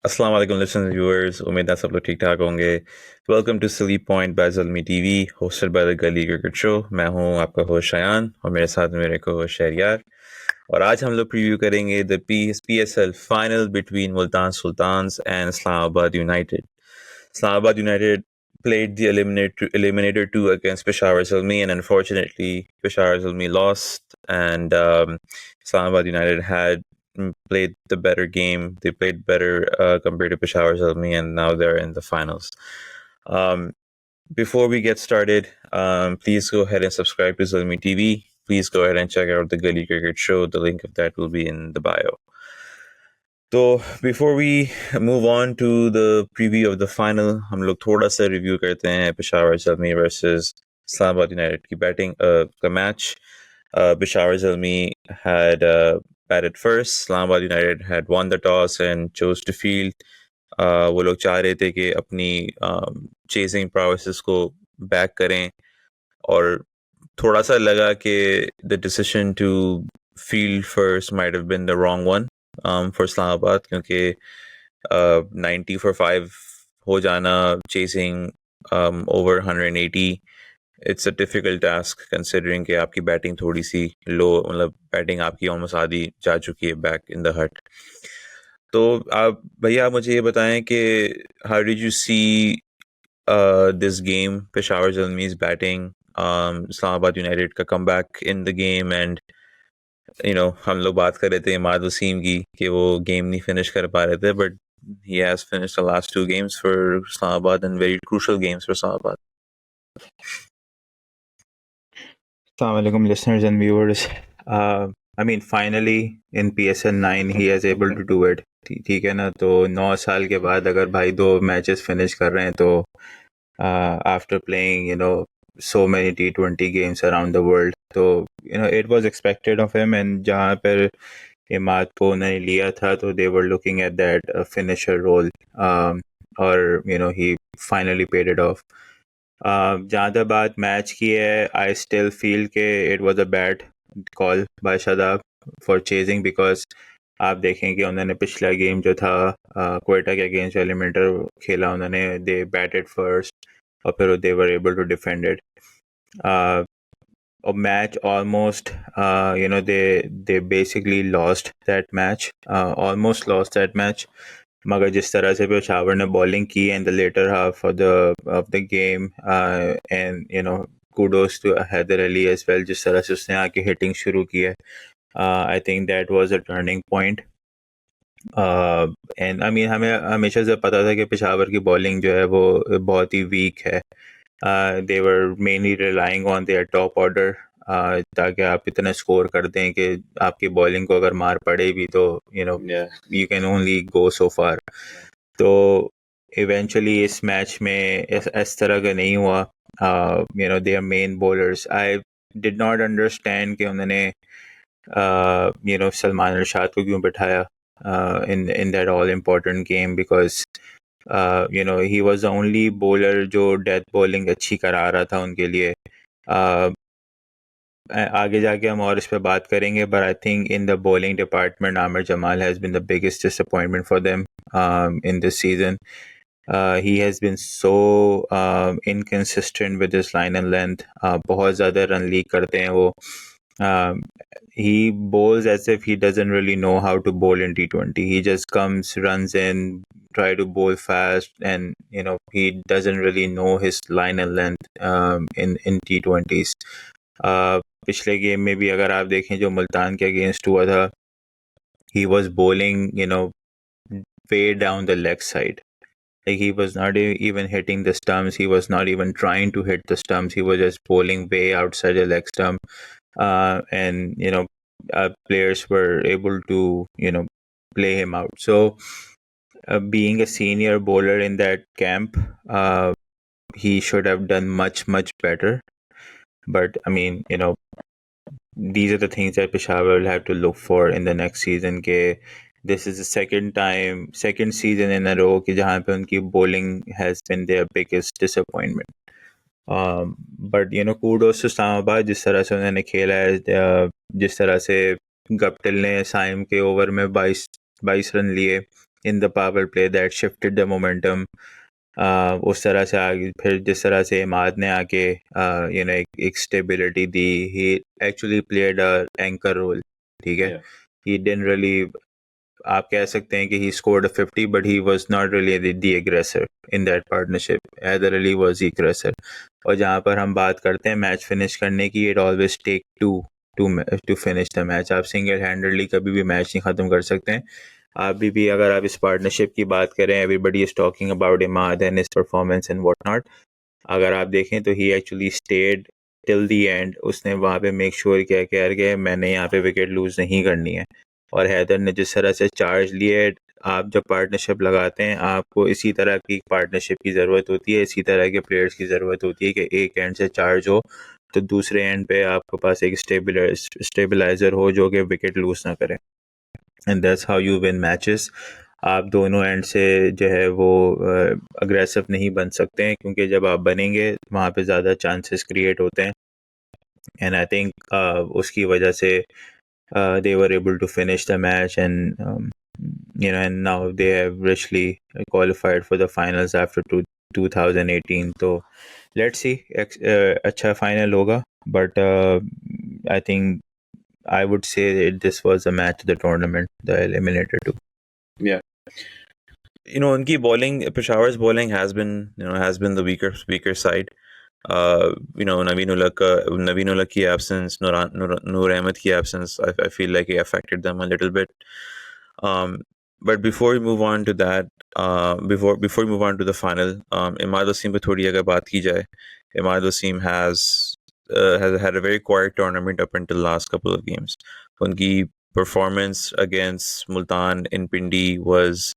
Assalamu alaikum listeners and viewers. उम्मीद है सब लोग ठीक ठाक होंगे. Welcome to Silly Point by Zalmi TV, hosted by the Gulley Cricket Show. मैं हूँ आपका होस्ट शयान और मेरे साथ मेरे को होस्ट शहरियार. और आज हम लोग प्रीव्यू करेंगे the PSL final between Multan Sultans and Islamabad United. Islamabad United played the Eliminator 2 against Peshawar Zalmi, and unfortunately Peshawar Zalmi lost, and Islamabad United had played the better game. They played better compared to Peshawar Zalmi, and now they're in the finals. Before we get started, please go ahead and subscribe to Zalmi TV. Please go ahead and check out the Gulley Cricket Show. The link of that will be in the bio. So before we move on to the preview of the final, हम लोग थोड़ा सा review करते हैं Peshawar Zalmi versus Islamabad United की batting का match. Peshawar Zalmi had batted first. Islamabad United had won the toss and chose to field. वो लोग चाह रहे थे कि अपनी chasing prowesses को back करें, और थोड़ा सा लगा कि the decision to field first might have been the wrong one for Islamabad, क्योंकि 90 for 5 हो जाना chasing over 180, it's a difficult task considering कि आपकी बैटिंग थोड़ी सी लो, मतलब बैटिंग आपकी ऑलमोस्ट आधी जा चुकी है बैक इन द हट. तो आप भैया मुझे ये बताएं कि how did you see this game, Peshawar Zalmi's batting, Islamabad United का comeback in the game, and हम लोग बात कर रहे थे इमाद वसीम की कि वो गेम नहीं फिनिश कर पा रहे थे, but he has finished the last 2 games for Islamabad and very crucial games for Islamabad. Assalamu alaikum listeners and viewers. Finally in PSL 9 he is able to do it. ठीक है ना, तो 9 साल के बाद अगर भाई 2 मैचेस फिनिश कर रहे हैं तो after playing so many T20 games around the world, तो it was expected of him, and जहाँ पर इमाद को उन्होंने लिया था तो they were looking at that finisher role, और he finally paid it off. जहाँ तक बात मैच की है, आई स्टिल फील के it was a bad call by Shadab for chasing, because आप देखें कि उन्होंने पिछला गेम जो था क्वेटा के अगेंस्ट एलिमिनेटर खेला, उन्होंने दे बैटेड फर्स्ट और फिर they were able to defend it. Match almost they basically lost that match, almost lost that match. मगर जिस तरह से पेशावर ने बॉलिंग की in the later half of the game, and kudos to Haider Ali as well, जिस तरह से उसने आके हिटिंग शुरू की है, I think that was a turning point. And I mean हमें हमेशा से पता था कि पेशावर की बॉलिंग जो है वो बहुत ही वीक है. They were mainly relying on their top order, ताकि आप इतना स्कोर कर दें कि आपकी बॉलिंग को अगर मार पड़े भी तो you can only go so far. तो इवेंचुअली इस मैच में इस तरह का नहीं हुआ. their main bowlers, I did not understand कि उन्होंने सलमान अरशाद को क्यों बिठाया in that all important game, because he was the only bowler जो डेथ बॉलिंग अच्छी करा रहा था उनके लिए. आगे जाके हम और इस पे बात करेंगे, but I think in the bowling department Amir Jamal has been the biggest disappointment for them in this season. He has been so inconsistent with his line and length. बहुत ज़्यादा रन लीक करते हैं वो. He bowls as if he doesn't really know how to bowl in T20. He just comes, runs in, try to bowl fast, and he doesn't really know his line and length in T20s. पिछले game में भी अगर आप देखें जो मुल्तान के against हुआ था, he was bowling way down the leg side. Like he was not even hitting the stumps. He was not even trying to hit the stumps. He was just bowling way outside the leg stump. And players were able to play him out. So being a senior bowler in that camp, he should have done much better. But I mean, these are the things that Peshawar will have to look for in the next season. Ke this is the second season in a row कि जहाँ पे उनकी bowling has been their biggest disappointment. But kudos to Islamabad, जिस तरह से उन्होंने खेला है, जिस तरह से गप्टिल ने साइम के ओवर में 22 रन लिए, in the power play that shifted the momentum. उस तरह से आगे फिर जिस तरह से इमाद ने आके एक स्टेबिलिटी दी, he actually played a anchor role. ठीक है, ही डिडंट रियली, आप कह सकते हैं कि he scored 50 but he was not really the aggressor in that partnership. Haider Ali was the aggressor. और जहाँ पर हम बात करते हैं मैच फिनिश करने की, it always take to finish the match. आप सिंगल हैंडेडली कभी भी मैच नहीं ख़त्म कर सकते हैं. अभी भी अगर आप इस पार्टनरशिप की बात करें, everybody is talking about Imad and his performance and what not. अगर आप देखें तो he actually stayed till the end. उसने वहाँ पे मेक श्योर किया कि यार कि मैंने यहाँ पे विकेट लूज़ नहीं करनी है. और हैदर ने जिस तरह से चार्ज लिए, आप जब पार्टनरशिप लगाते हैं आपको इसी तरह की पार्टनरशिप की ज़रूरत होती है, इसी तरह के प्लेयर्स की ज़रूरत होती है कि एक एंड से चार्ज हो तो दूसरे एंड पे आपके पास एक स्टेबलाइजर हो जो कि विकेट लूज ना करे. And that's how you win matches. आप दोनों एंड से जो है वो अग्रेसिव नहीं बन सकते हैं, क्योंकि जब आप बनेंगे वहाँ पे ज़्यादा चांसेस क्रिएट होते हैं. एंड आई थिंक उसकी वजह से they were able to finish the match, and and now they have richly qualified for the finals after 2018. So let's see. अच्छा final होगा, but I think I would say that this was a match of the tournament, the Eliminator too. Yeah. Unki bowling, Peshawar's bowling has been the weaker side. Naveen Ullah ki absence, Noor Ahmed ki absence, I feel like it affected them a little bit. But before we move on to that, before we move on to the final, Imad Wasim pe thodi agar baat ki jaye, Imad Wasim has had a very quiet tournament up until last couple of games. Unki performance against Multan in Pindi was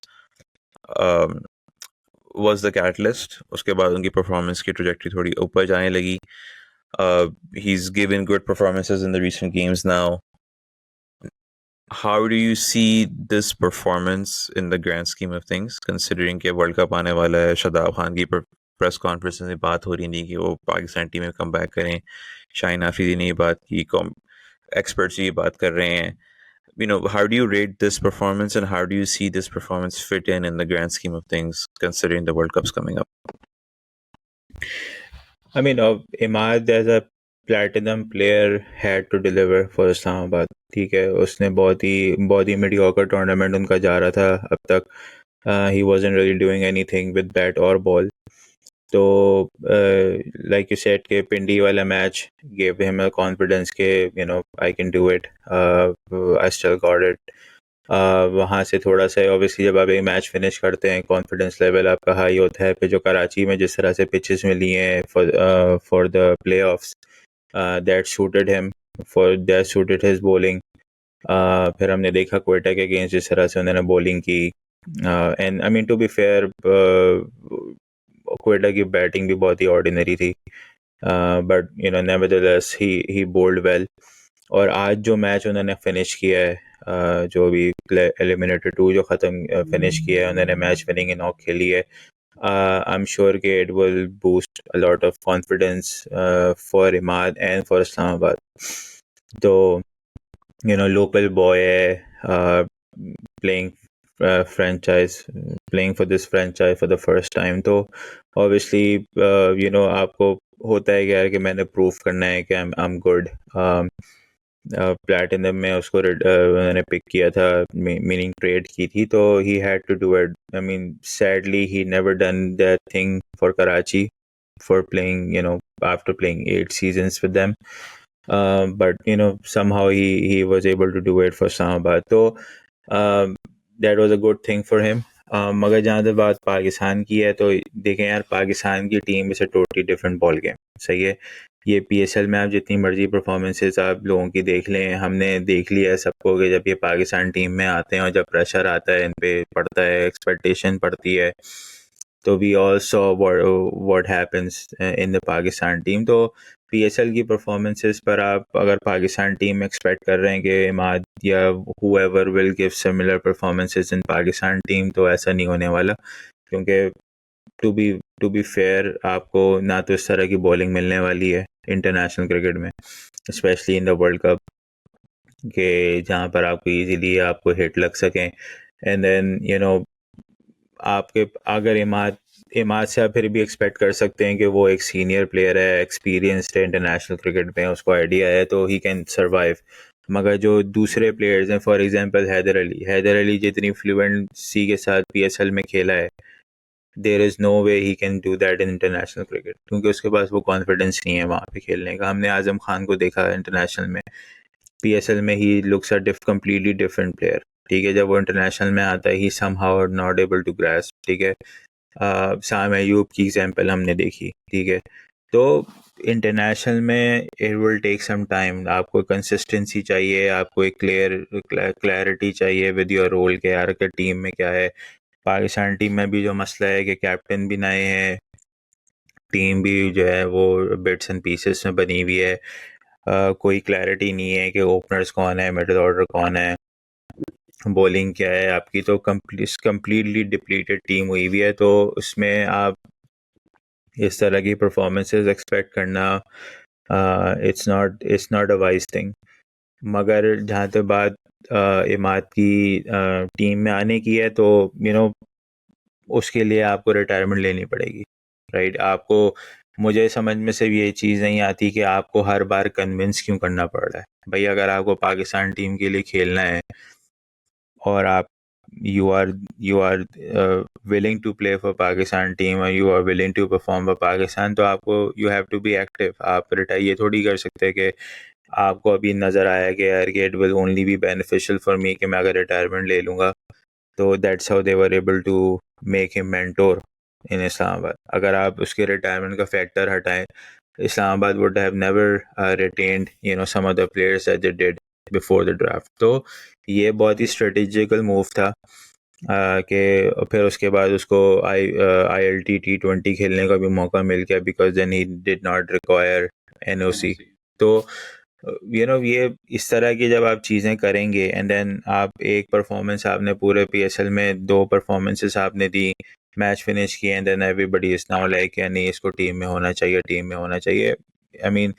the catalyst. उसके बाद उनकी performance की trajectory थोड़ी ऊपर जाने लगी. He's given good performances in the recent games now. How do you see this performance in the grand scheme of things, considering कि World Cup आने वाला है? शादाब खान की प्रेस कॉन्फ्रेंस में बात हो रही नहीं कि वो पाकिस्तान टीम में कम बैक करें. शाहीन आफरीदी ने ये बात की, एक्सपर्ट्स ये बात कर रहे हैं. How do you rate this performance, and how do you see this performance fit in the grand scheme of things, considering the World Cup's coming up? I mean, Imad as a platinum player had to deliver for Islamabad. ठीक है, उसने बहुत ही mediocre tournament उनका जा रहा था अब तक. He wasn't really doing anything with bat or ball. So, like you said, कि पिंडी वाला match gave him a confidence कि I can do it. I still got it. वहाँ से थोड़ा सा ऑब्वियसली जब आप एक मैच फिनिश करते हैं कॉन्फिडेंस लेवल आपका हाई होता है. फिर जो कराची में जिस तरह से पिचेस मिली हैं for the play offs, that suited him, that suited his bowling. फिर हमने देखा क्वेटा के अगेंस्ट जिस तरह से उन्होंने बॉलिंग की. And I mean to be fair, Quetta की बैटिंग भी बहुत ही ऑर्डिनरी थी, but nevertheless he bowled well. और आज जो मैच उन्होंने फिनिश किया है, जो भी एलिमिनेटर 2 जो ख़त्म फिनिश किया है, उन्होंने मैच विनिंग नॉक खेली है. आई एम श्योर कि it will boost a lot of confidence for Imad and for Islamabad. तो लोकल बॉय है, playing playing for this franchise for the first time. तो obviously आपको होता है यार कि मैंने प्रूव करना है कि I'm good. प्लैटिनम में उसको उन्होंने पिक किया था, मीनिंग ट्रेड की थी, तो he had to do it. I mean, sadly he never done that thing for Karachi for playing, after playing 8 seasons with them. But somehow he was able to do it for Islamabad. So that was a good thing for him. मगर जहाँ तक बात पाकिस्तान की है, तो देखें यार, पाकिस्तान की team is a totally different ball game. सही है, ये PSL में आप जितनी मर्जी परफॉर्मेंसेस आप लोगों की देख लें, हमने देख लिया है सबको कि जब ये पाकिस्तान टीम में आते हैं और जब प्रेशर आता है इन पे पड़ता है, एक्सपेक्टेशन पड़ती है, तो we all saw what happens in the Pakistan team. तो PSL की परफॉर्मेंसेस पर आप अगर पाकिस्तान टीम एक्सपेक्ट कर रहे हैं कि इमाद या whoever will give similar performances in Pakistan team, तो ऐसा नहीं होने वाला. क्योंकि टू बी फेयर, आपको ना तो इस तरह की बॉलिंग मिलने वाली है इंटरनेशनल क्रिकेट में, specially in the world cup, के जहाँ पर आपको इजीली आपको हिट लग सकें. एंड देन आपके अगर इमाद से आप फिर भी एक्सपेक्ट कर सकते हैं कि वो एक सीनियर प्लेयर है, एक्सपीरियंस्ड है इंटरनेशनल क्रिकेट में, उसको आइडिया है, तो ही कैन सर्वाइव। मगर जो दूसरे प्लेयर्स हैं, फॉर एग्जांपल हैदर अली जितनी फ्लुएंसी के साथ पीएसएल में खेला है, there is no way he can do that in international cricket, क्योंकि उसके पास वो कॉन्फिडेंस नहीं है वहाँ पे खेलने का। हमने आजम खान को देखा इंटरनेशनल में, पीएसएल में he looks a completely different player. ठीक है, जब वो इंटरनेशनल में आता है he somehow not able to grasp. ठीक है, साम अयूब की एग्जांपल हमने देखी। ठीक है, तो इंटरनेशनल में it will take some time. आपको कंसिस्टेंसी चाहिए, आपको एक क्लैरिटी चाहिए विद योर रोल के, यार के टीम में क्या है। पाकिस्तान टीम में भी जो मसला है कि कैप्टन भी नए हैं, टीम भी जो है वो बिट्स एंड पीसेस में बनी हुई है। कोई क्लैरिटी नहीं है कि ओपनर्स कौन है, मिडिल ऑर्डर कौन है, बॉलिंग क्या है आपकी। तो कंप्लीटली डिप्लीटेड टीम हुई हुई है, तो उसमें आप इस तरह की परफॉर्मेंसेस एक्सपेक्ट करना it's not a wise thing. मगर जहाँ तक बात इमाद की टीम में आने की है, तो उसके लिए आपको रिटायरमेंट लेनी पड़ेगी, राइट। आपको, मुझे समझ में सिर्फ ये चीज़ नहीं आती कि आपको हर बार कन्विंस क्यों करना पड़ रहा है भाई। अगर आपको पाकिस्तान टीम के लिए खेलना है और आप you are willing to play for Pakistan team और you are willing to perform for Pakistan, तो आपको you have to be active. आप रिटायर ये थोड़ी कर सकते कि आपको अभी नज़र आया कि यार it will only be beneficial for me कि मैं अगर रिटायरमेंट ले लूँगा, तो that's how they were able to make him mentor in Islamabad. अगर आप उसके रिटायरमेंट का फैक्टर हटाएं, Islamabad would have never retained some of the players that they did before the draft। तो ये बहुत ही स्ट्रेटेजिकल मूव था कि फिर उसके बाद उसको ILT T20 खेलने का भी मौका मिल गया, because then he did not require NOC। तो ये इस तरह की जब आप चीज़ें करेंगे एंड देन आप एक परफॉर्मेंस, आपने पूरे PSL में 2 परफॉर्मेंसेस आपने दी, मैच फिनिश किए, and then everybody is now like नहीं इसको टीम में होना चाहिए, टीम में होना चाहिए। I mean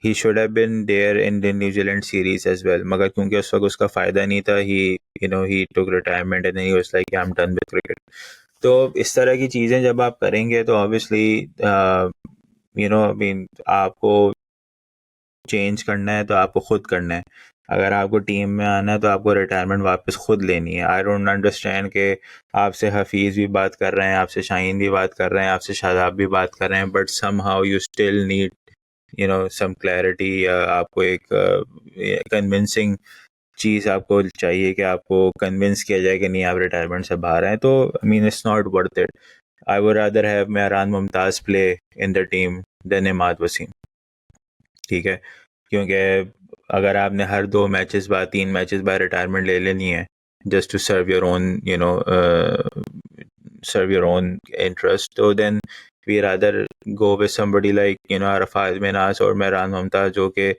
he should have been there in the New Zealand series as well, मगर क्योंकि उस वक्त उसका फ़ायदा नहीं था, he took retirement and he was like I am done with cricket. तो इस तरह की चीज़ें जब आप करेंगे तो ऑब्वियसली आई मीन आपको चेंज करना है तो आपको खुद करना है। अगर आपको टीम में आना है तो आपको रिटायरमेंट वापस खुद लेनी है। आई डोंट अंडरस्टैंड कि आपसे हफीज़ भी बात कर रहे हैं, आपसे शाहीन भी बात कर रहे हैं, आपसे शादाब भी बात कर रहे हैं, but somehow you still need some clarity, या आपको एक कन्विंसिंग चीज़ आपको चाहिए कि आपको कन्विंस किया जाए कि नहीं आप रिटायरमेंट से बाहर हैं। तो I mean it's not worth it. I would rather have Mehran Mumtaz play in the team than Imad Wasim. ठीक है, क्योंकि अगर आपने हर 2 मैचेस बाद 3 मैचेस बाद रिटायरमेंट ले लेनी है just to serve your own interest, तो then we rather go with somebody like Arfat Minas और मेहरान मुमताज़, जो कि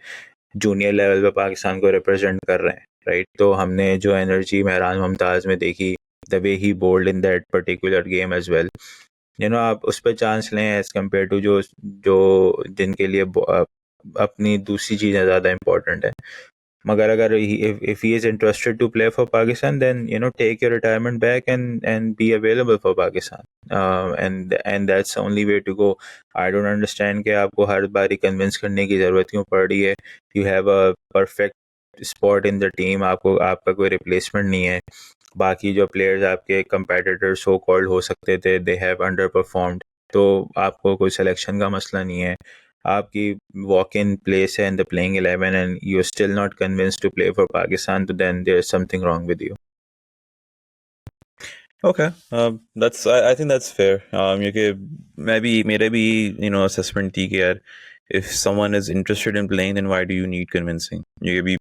जूनियर लेवल पे पाकिस्तान को रिप्रेजेंट कर रहे हैं, राइट। तो हमने जो एनर्जी मेहरान मुमताज़ में देखी, the way he bowled in that particular game as well, आप उस पर चांस लें एज कम्पेयर टू जो जो जिनके लिए अपनी दूसरी चीज़ें ज़्यादा इंपॉर्टेंट है। मगर अगर if he is interested to play for Pakistan, then take your retirement back and be available for Pakistan, and that's the only way to go। I don't understand कि आपको हर बारी कन्विंस करने की ज़रूरत क्यों पड़ रही है। You have a perfect spot in the team, आपका कोई रिप्लेसमेंट नहीं है। बाकी जो प्लेयर्स आपके कंपेटिटर सो कॉल्ड हो सकते थे, दे हैव अंडर परफॉर्म्ड, तो आपको कोई सिलेक्शन का मसला नहीं है। आपकी वॉक इन प्लेस है in the playing 11 and you are still not convinced to play for Pakistan, तो then there is something wrong with you. Okay, I think that's fair. You could maybe maybe assessment थी कि यार if someone is interested in playing, then why do you need convincing? ये भी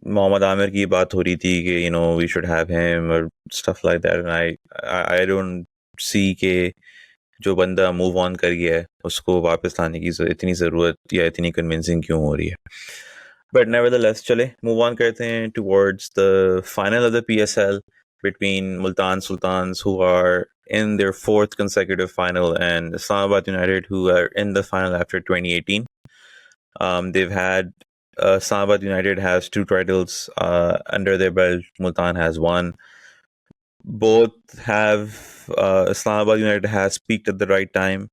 मोहम्मद आमिर की बात हो रही थी कि we should have him or stuff like that, and I don't see कि जो बंदा मूव ऑन कर गया है उसको वापस लाने की इतनी ज़रूरत या इतनी कन्विंसिंग क्यों हो रही है। बट nevertheless, चले मूव ऑन करते हैं towards the final of the PSL between Multan Sultans, who are in their 4th consecutive final, and Islamabad United, who are in the final after 2018. They've had Islamabad United has 2 titles under their belt. Multan has 1. both have Islamabad United has peaked at the right time.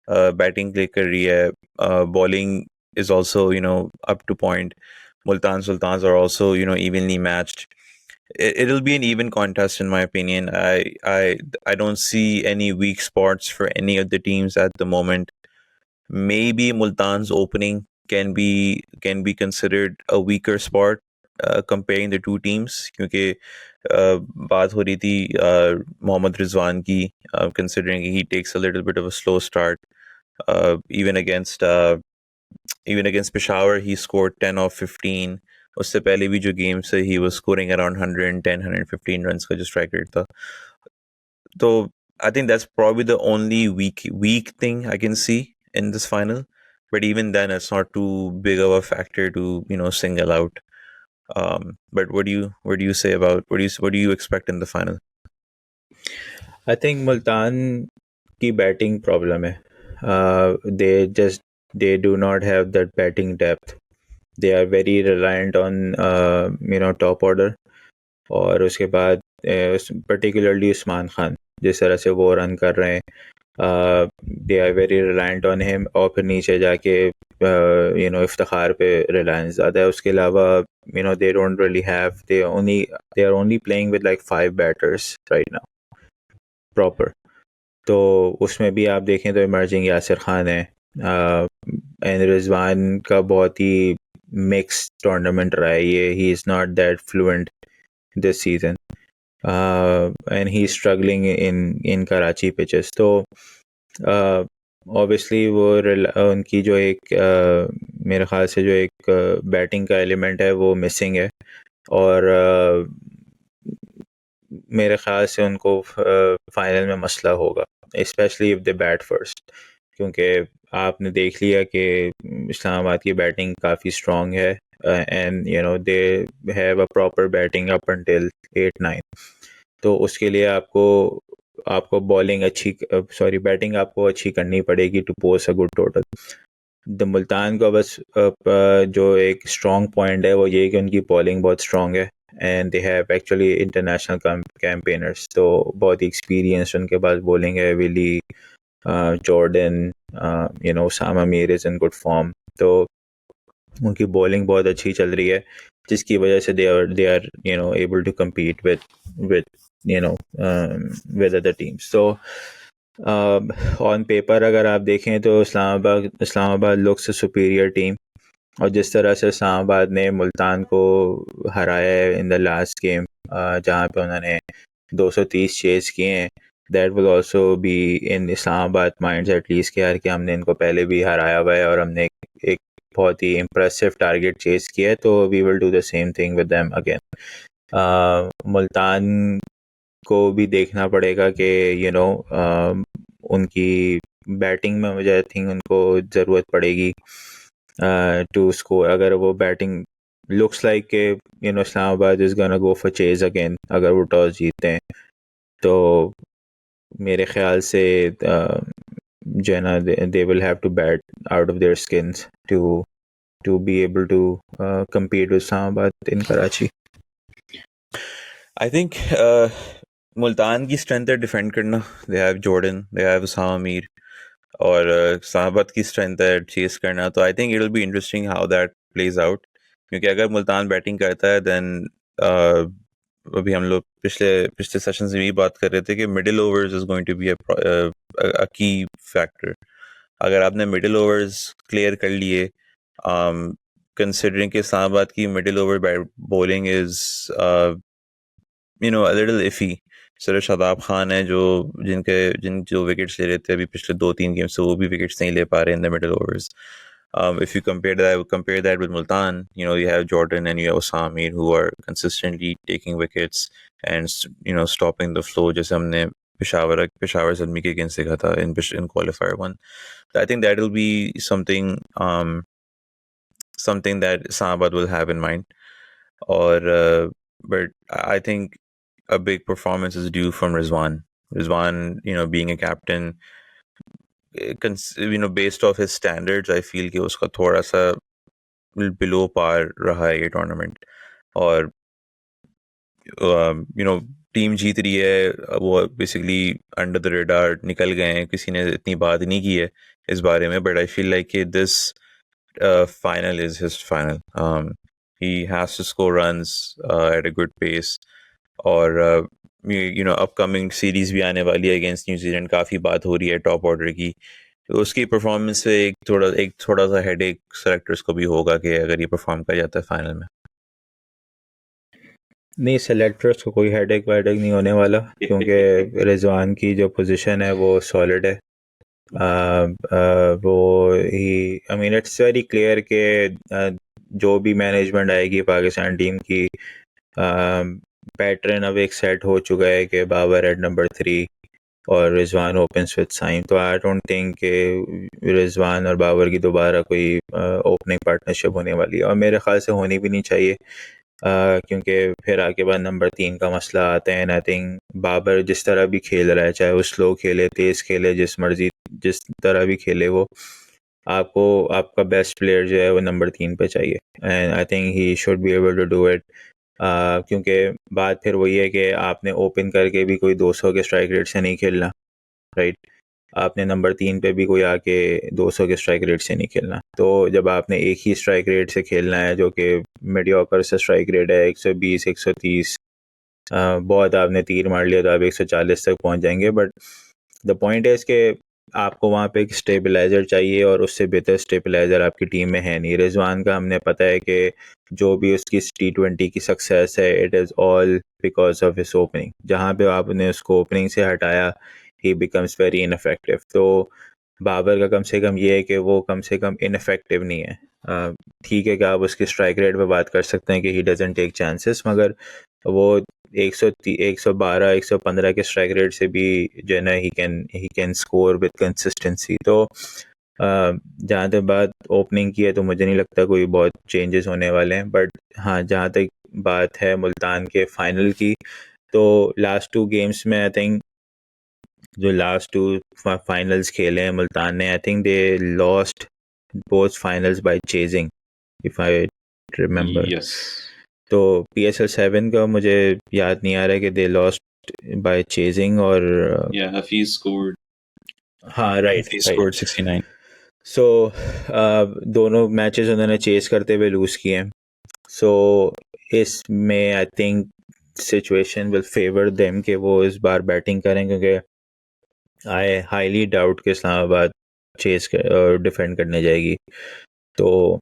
Batting play career, bowling is also up to point. Multan Sultans are also evenly matched. It'll be an even contest in my opinion. I don't see any weak spots for any of the teams at the moment. Maybe Multan's opening can be considered a weaker spot comparing the two teams क्योंकि बात हो रही थी मोहम्मद रिजवान की considering he takes a little bit of a slow start even against Peshawar he scored 10 of 15 उससे पहले भी जो गेम से he was scoring around 110 115 runs का जो strike rate था so I think that's probably the only weak thing I can see in this final. But even then, it's not too big of a factor to single out. But what do you say about what do you expect in the final? I think Multan की batting problem है. They do not have that batting depth. They are very reliant on top order. और उसके बाद particularly Usman Khan जिस तरह से वो run कर रहे हैं they are very reliant on him और फिर नीचे जाके इफ्तिखार पे रिलायंस ज़्यादा है उसके अलावा they don't really have they are only playing with like 5 batters right now proper तो उसमें भी आप देखें तो इमर्जिंग यासिर खान है एंड रिजवान का बहुत ही मिक्स टूर्नामेंट रहा है ये he is not that fluent this season and he's struggling in Karachi pitches. तो ऑब्वियसली वो उनकी जो एक मेरे ख्याल से जो एक बैटिंग का एलिमेंट है वो मिसिंग है और मेरे ख्याल से उनको फाइनल में मसला होगा specially if they bat first क्योंकि आपने देख लिया कि इस्लामाबाद की बैटिंग काफ़ी स्ट्रॉन्ग है and they have a proper batting up until 8-9 तो उसके लिए आपको बॉलिंग बैटिंग आपको अच्छी करनी पड़ेगी to post a good total the Multan का बस जो एक स्ट्रॉन्ग पॉइंट है वो ये कि उनकी बॉलिंग बहुत स्ट्रॉन्ग है and they have actually international campaigners तो बहुत ही एक्सपीरियंस उनके पास बॉलिंग है Willey Jordan Usama Mir is in good form तो उनकी बॉलिंग बहुत अच्छी चल रही है जिसकी वजह से they are able to compete with with other teams. So on paper अगर आप देखें तो Islamabad looks a superior team और जिस तरह से इस्लामाबाद ने मुल्तान को हराया है इन द लास्ट गेम जहाँ पे उन्होंने 230 चेस किए हैं that will also be in Islamabad minds at least कि यार कि हमने इनको पहले भी हराया हुआ है और हमने एक बहुत ही इम्प्रेसिव टारगेट चेस किया है तो we will do the same thing with them again Multan को भी देखना पड़ेगा कि उनकी बैटिंग में मुझे आई थिंक उनको ज़रूरत पड़ेगी टू स्कोर अगर वो बैटिंग लुक्स लाइक के Islamabad is gonna go for chase again अगर वो टॉस जीतते हैं तो मेरे ख्याल से जो है ना they will have to bat out of their skins to be able to compete with Islamabad in Karachi. I think Multan की स्ट्रेंथ है डिफेंड करना they have Jordan they have Usama Mir और इस्लामाबाद की स्ट्रेंथ है चेस करना तो I think it will be interesting how that plays out क्योंकि अगर मुल्तान बैटिंग करता है देन अभी हम लोग पिछले सेशन से भी बात कर रहे थे कि middle overs is going to be a key factor अगर आपने मिडिल ओवर्स क्लियर कर लिए कंसिडरिंग कि इस्लामाबाद की middle over bowling is a little iffy सिर्फ शादाब खान है जो विकेट्स ले रहे थे अभी पिछले 2-3 गेम से वो भी विकेट्स नहीं ले पा रहे in the middle overs if you compare that with Multan you have Jordan and you have Samir who are consistently taking wickets and stopping the flow जैसे हमने Peshawar Zalmi के against देखा था in qualifier 1 so I think that will be something that Islamabad will have in mind or but I think a big performance is due from Rizwan. Rizwan, being a captain, based off his standards, I feel कि उसका थोड़ा सा below par रहा है ये tournament. और team जीत रही है, वो बेसिकली अंडर द रेडार निकल गए हैं, किसी ने इतनी बात नहीं की है इस बारे में, बट आई फील लाइक कि this final is his final. He has to score runs at a good pace. और अपकमिंग सीरीज भी आने वाली है अगेंस्ट न्यूजीलैंड, काफ़ी बात हो रही है टॉप ऑर्डर की, तो उसकी परफॉर्मेंस से एक थोड़ा सा हेडेक सेलेक्टर्स को भी होगा कि अगर ये परफॉर्म कर जाता है फाइनल में। नहीं, सेलेक्टर्स को कोई हेडेक वेडेक नहीं होने वाला, क्योंकि रिजवान की जो पोजीशन है वो सॉलिड है। वो he I mean it's very clear कि जो भी मैनेजमेंट आएगी पाकिस्तान टीम की, पैटर्न अब एक सेट हो चुका है कि बाबर एट नंबर 3 और रिजवान ओपन्स विद साइम। तो आई डोंट थिंक कि रिजवान और बाबर की दोबारा कोई ओपनिंग पार्टनरशिप होने वाली है, और मेरे ख्याल से होनी भी नहीं चाहिए, क्योंकि फिर आगे बाद नंबर 3 का मसला आता है। एंड आई थिंक बाबर जिस तरह भी खेल रहा है, चाहे वो स्लो खेले, तेज़ खेले, जिस तरह भी खेले, वो आपको आपका बेस्ट प्लेयर जो है वो नंबर 3 पे चाहिए। And I think he should be able to do it, क्योंकि बात फिर वही है कि आपने ओपन करके भी कोई 200 के स्ट्राइक रेट से नहीं खेलना, राइट। आपने नंबर 3 पे भी कोई आके 200 के स्ट्राइक रेट से नहीं खेलना। तो जब आपने एक ही स्ट्राइक रेट से खेलना है, जो कि मीडियोकर से स्ट्राइक रेट है 120 130, बहुत आपने तीर मार लिया तो आप 140 तक पहुंच जाएंगे। बट द पॉइंट है कि आपको वहाँ पे एक स्टेबलाइज़र चाहिए, और उससे बेहतर स्टेबलाइज़र आपकी टीम में है नहीं। रिजवान का हमने पता है कि जो भी उसकी T20 की सक्सेस है, it is all because of his opening. जहाँ पे आपने उसको ओपनिंग से हटाया, ही बिकम्स वेरी इनफेक्टिव। तो बाबर का कम से कम ये है कि वो कम से कम इनफेक्टिव नहीं है। ठीक है कि आप उसकी स्ट्राइक रेट पे बात कर सकते हैं कि ही डजंट टेक चांसेस, मगर वो 112 115 के स्ट्राइक रेट से भी जो है ना, he can score with consistency. तो जहाँ तक बात ओपनिंग की है, तो मुझे नहीं लगता कोई बहुत चेंजेस होने वाले हैं। बट हाँ, जहाँ तक बात है मुल्तान के फाइनल की, तो लास्ट 2 गेम्स में आई थिंक जो लास्ट 2 फाइनल्स खेले हैं मुल्तान ने, I think they lost both finals by chasing, if I remember. Yes, तो PSL 7 का मुझे याद नहीं आ रहा है कि दे लॉस्ट बाय चेजिंग, और या हफीज स्कोर्ड, हाँ, राइट हफीज राइट। स्कोर्ड 69। सो दोनों मैचेस उन्होंने चेस करते हुए लूज़ किए हैं। सो इसमें I think situation will favour them कि वो इस बार बैटिंग करें, क्योंकि आई हाईली डाउट कि इस्लामाबाद चेस डिफेंड करने जाएगी। तो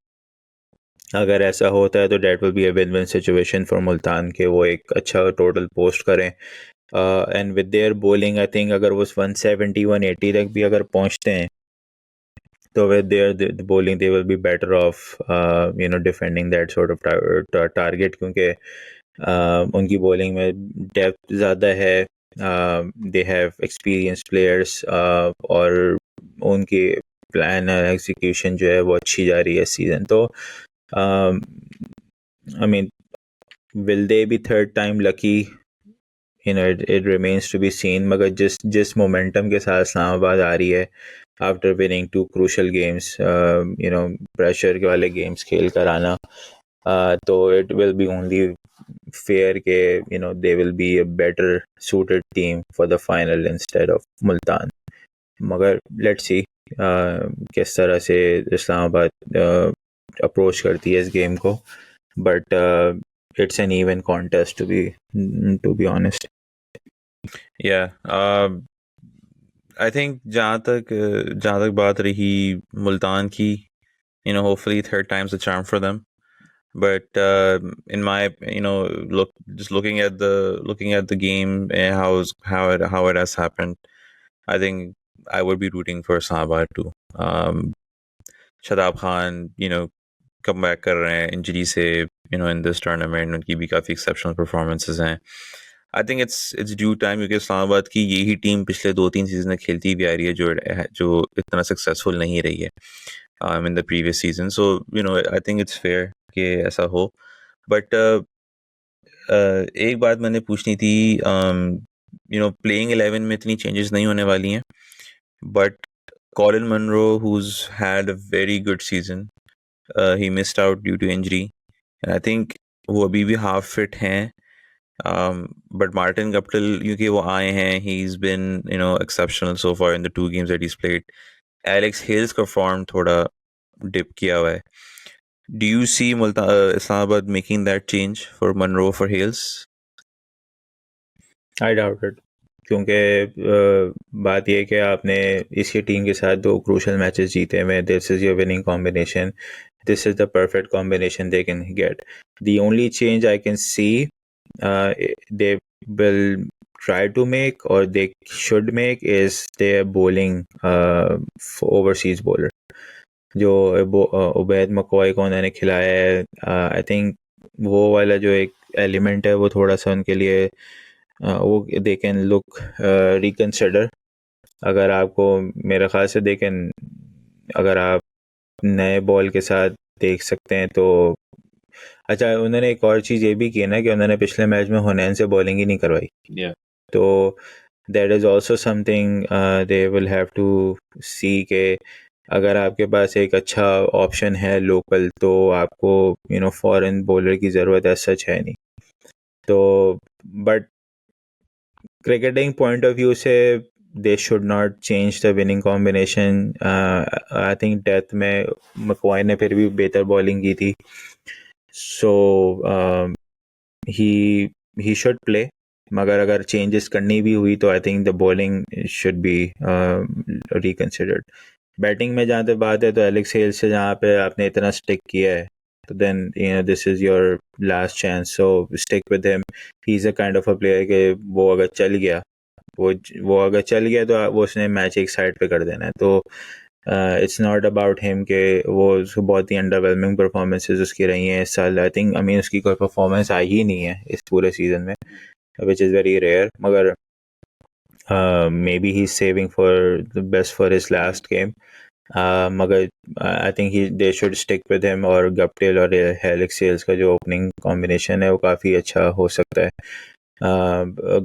अगर ऐसा होता है तो that will be a win win situation for Multan के वो एक अच्छा टोटल पोस्ट करें। And with their bowling I think अगर वो 170 180 तक भी अगर पहुंचते हैं, तो with their bowling they will be better of defending that sort of target, क्योंकि उनकी बॉलिंग में डेप्थ ज़्यादा है, दे हैव एक्सपीरियंस प्लेयर्स, और उनकी प्लान एग्जीक्यूशन जो है वो अच्छी जा रही है सीज़न। तो I mean will they B third time lucky, it remains to be seen, मगर जिस मोमेंटम के साथ इस्लामाबाद आ रही है after winning 2 crucial games, pressure वाले गेम्स खेल कर आना, तो it will be only fair के they will be a better suited team for the final instead of Multan. मगर लेट्स सी किस तरह से इस्लामाबाद अप्रोच करती है इस गेम को। But it's an even contest to be honest. या आई थिंक जहाँ तक बात रही मुल्तान की, hopefully third time's a charm for them. But in my, looking at the game and how it has happened, I think I would be rooting for Islamabad too. Shadab Khan, come back कर रहे हैं injury से, in this tournament उनकी भी काफ़ी exceptional performances हैं. I think it's due time, क्योंकि इस्लामाबाद की यही टीम पिछले 2-3 सीजन खेलती भी आ रही है जो इतना सक्सेसफुल नहीं रही है in the previous season. So I think it's fair कि ऐसा हो. But एक बात मैंने पूछनी थी, प्लेइंग 11 में इतनी चेंजेस नहीं होने वाली हैं, but Colin Munro, who's had a very good season, he missed out due to injury, and I think वो अभी भी half fit हैं, But Martin Guptill, क्योंकि वो आए हैं, he's been exceptional so far in the 2 games that he's played. Alex Hales का form थोड़ा dip किया हुआ है. Do you see Islamabad making that change for Monroe for Hales? I doubt it, क्योंकि बात यह है कि आपने इसी टीम के साथ 2 क्रूशल मैचेस जीते हुए. This is your winning combination. This is the perfect combination they can get. The only change I can see they will try to make or they should make is their bowling for overseas bowler. जो उबैद मकवाई को उन्होंने खिलाया है, I think वो वाला जो एक element है वो थोड़ा सा उनके लिए वो दे कैन लुक रिकन्सिडर. अगर आपको मेरे ख्याल से दे कैन, अगर आप नए बॉल के साथ देख सकते हैं तो. अच्छा, उन्होंने एक और चीज़ ये भी की ना कि उन्होंने पिछले मैच में हुनैन से बॉलिंग ही नहीं करवाई. तो that is also something they will have to see के अगर आपके पास एक अच्छा ऑप्शन है लोकल तो आपको फॉरेन बॉलर की ज़रूरत है, सच है नहीं. तो but cricketing point of view से they should not change the winning combination. I think death में मकवाई ने फिर भी बेहतर बॉलिंग की थी. So he should play. मगर अगर चेंजेस करनी भी हुई तो I think the bowling should be reconsidered. Batting में जहाँ तक बात है तो एलेक्स हेल से जहाँ पे आपने इतना स्टिक किया है तो then this is your last chance, so stick with him. He is a kind of a player कि वो अगर चल गया वो अगर चल गया तो वो उसने मैच एक साइड पे कर देना है. तो इट्स नॉट अबाउट हिम के वो बहुत ही अंडरवेलमिंग परफॉर्मेंसेज उसकी रही हैं इस साल. आई थिंक उसकी कोई परफॉर्मेंस आई ही नहीं है इस पूरे सीज़न में, विच इज़ वेरी रेयर. मगर maybe he is saving for the best for his last game. मगर I think they should stick with him. और गप्टिल और एलेक्स हेल्स का जो ओपनिंग कॉम्बिनेशन है वो काफ़ी अच्छा हो सकता है.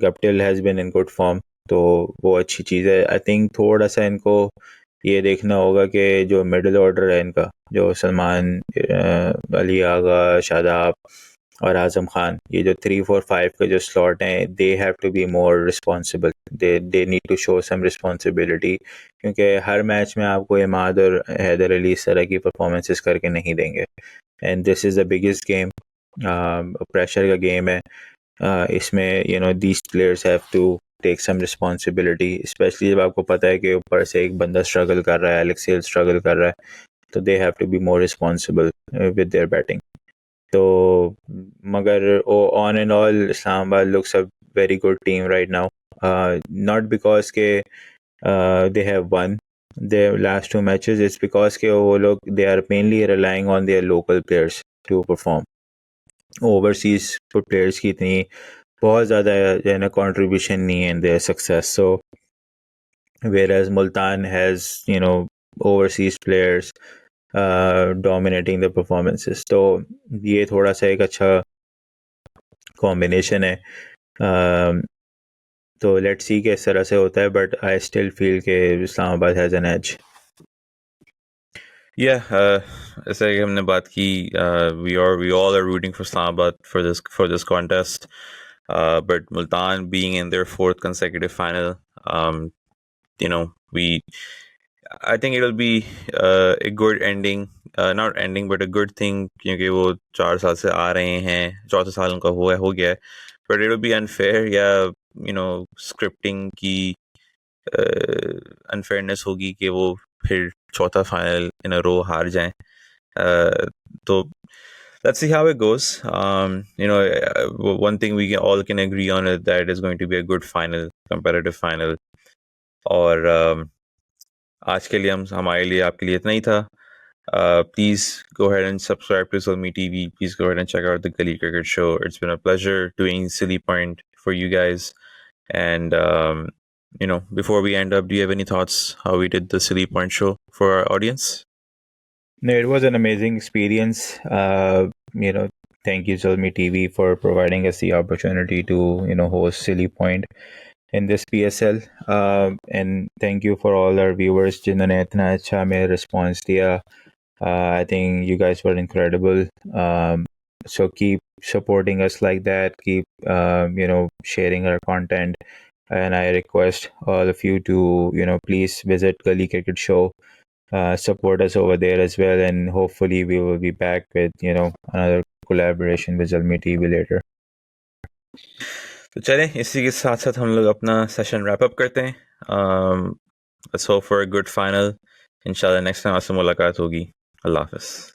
Guptill has been in good form तो वो अच्छी चीज़ है. आई थिंक थोड़ा सा इनको ये देखना होगा कि जो मिडिल ऑर्डर है इनका, जो सलमान, अली आगा, शादाब और आजम खान, ये जो 3, 4, 5 के जो स्लॉट हैं, they have to be more responsible. They need to show some responsibility, क्योंकि हर मैच में आपको इमाद और हैदर अली इस तरह की परफॉर्मेंसेस करके नहीं देंगे. And this is the biggest game, pressure का गेम है. इसमें these players have to take some responsibility, especially जब आपको पता है कि ऊपर से एक बंदा स्ट्रगल कर रहा है, एलेक्स हेल स्ट्रगल कर रहा है, तो they have to be more responsible with their batting. तो मगर on and all Islamabad looks a very good team right now, not because के they have won their last 2 matches. It's because के वो लोग they are mainly relying on their local players to perform. Overseas players की इतनी बहुत ज़्यादा जो है ना contribution नहीं है in their success. So whereas Multan has overseas players dominating the performances. तो ये थोड़ा सा एक अच्छा combination है. तो लेट्स सी किस तरह से होता है, बट आई स्टिल फील के Islamabad has an edge. Yeah, जैसे कि हमने बात की, we all are rooting for Islamabad for this contest, but Multan being in their 4th consecutive final, we I think it'll be a good ending, not ending but a good thing, क्योंकि वो 4 साल से आ रहे हैं, 4 साल उनका हो गया है. But it'll be unfair या स्क्रिप्टिंग की अनफेयरनेस होगी कि वो फिर चौथा फाइनल इन अ रो हार जाएं. तो let's see how it goes. One thing we all can agree on is that it is going to be a good final, competitive final. और आज के लिए हमारे लिए आपके लिए इतना ही था. Please go ahead and subscribe to Zalmi TV. Please go ahead and check out the Gulley Cricket Show. It's been a pleasure doing Silly Point for you guys. And before we end up, do you have any thoughts how we did the Silly Point show for our audience? No, it was an amazing experience. Thank you Zalmi TV for providing us the opportunity to host Silly Point in this PSL. And thank you for all our viewers जिन्होंने इतना अच्छा हमें response दिया. I think you guys were incredible. So keep supporting us like that. Keep sharing our content, and I request all of you to please visit Gully Cricket Show. Support us over there as well, and hopefully we will be back with another collaboration with Zalmi TV later. तो चलें इसी के साथ साथ हम लोग अपना session wrap up करते हैं. Let's hope for a good final. इंशाल्लाह नेक्स्ट टाइम आपसे मुलाकात होगी. अल्लाह हाफ़िज़.